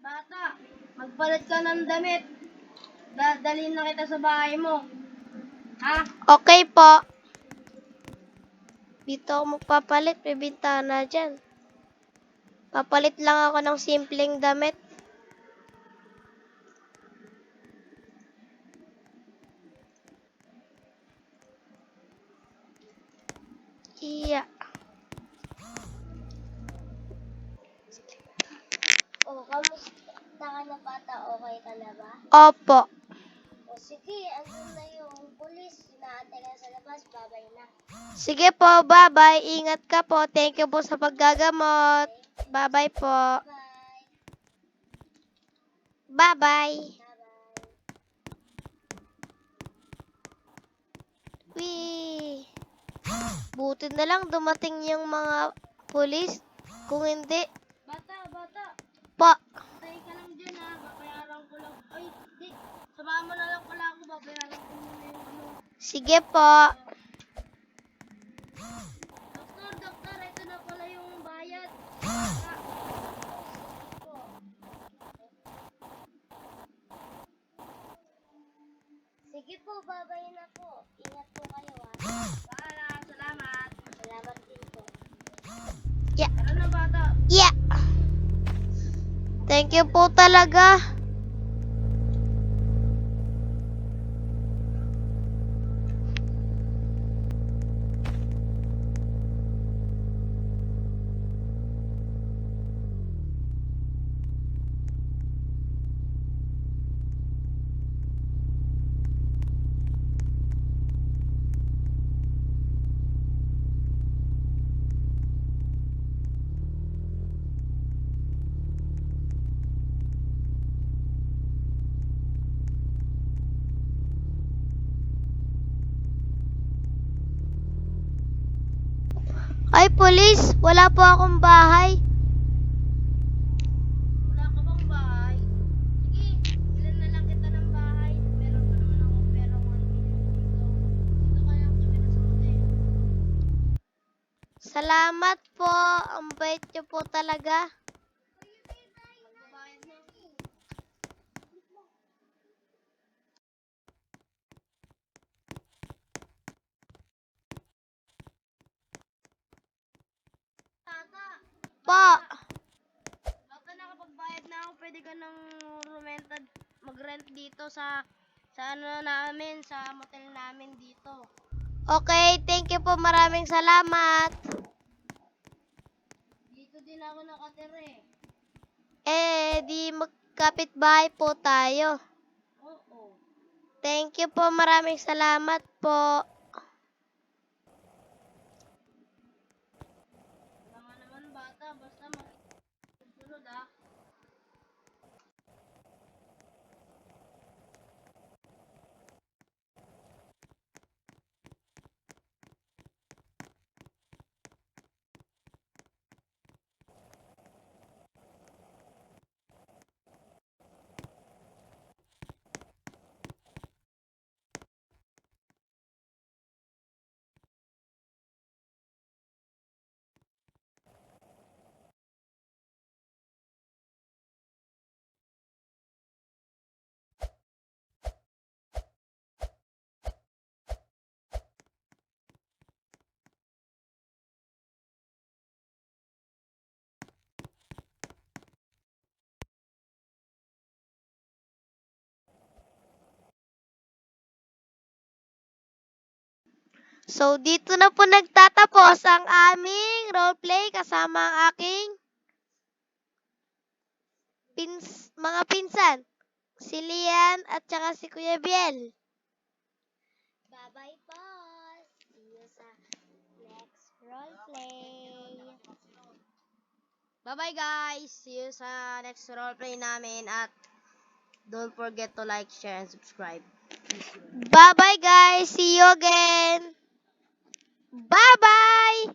Bata, magpalit ka ng damit. Dadalhin na kita sa bahay mo. Ha? Okay po. Dito ako magpapalit. May bintana dyan. Papalit lang ako ng simpleng damit. Iya. Kamusta ka na bata? Okay ka na ba? Opo. Sige, andun na yung pulis. Inaantay ka sa labas. Babay na. Sige po, bye-bye. Ingat ka po. Thank you po sa paggagamot. Bye-bye po. Bye. Bye-bye. Bye-bye. Wee. Buti na lang dumating yung mga pulis. Kung hindi, Bata. po. Tayo ka lang dyan ha. Babayaran ko lang. Ay, di. Samahan mo na lang pala ako. Babayaran ko muna yung ano. Sige po. Doktor, ito na pala yung bayad. Sige po, babay na po. Ingat po kayo ha. Paalam, salamat. Salamat din po. Yeah. Ano bata? Yeah. Thank you po talaga. Ay, police, wala po akong bahay. Wala ka bang bahay? Sige, ilan na lang kita ng bahay. Meron pa naman ako pera 1 million dito. Dito ka lang kami sa hotel. Salamat po. Ang bait niyo po talaga. Magbabayad na. Tata, Po. baka nakapagbayad na ako, pwede ka nang mag-rent dito sa ano namin, sa motel namin dito. Okay, thank you po. Maraming salamat. Dito din ako nakatira eh. Di magkapit-bahay po tayo. Oo. Thank you po. Maraming salamat po. Wala nga naman bata, basta magsunod ah. So, dito na po nagtatapos ang aming roleplay kasama ang aking mga pinsan. Si Lian at saka si Kuya Biel. Bye-bye po. See you sa next roleplay. Bye-bye guys. See you sa next roleplay namin at don't forget to like, share, and subscribe. Bye-bye guys. See you again. Bye-bye.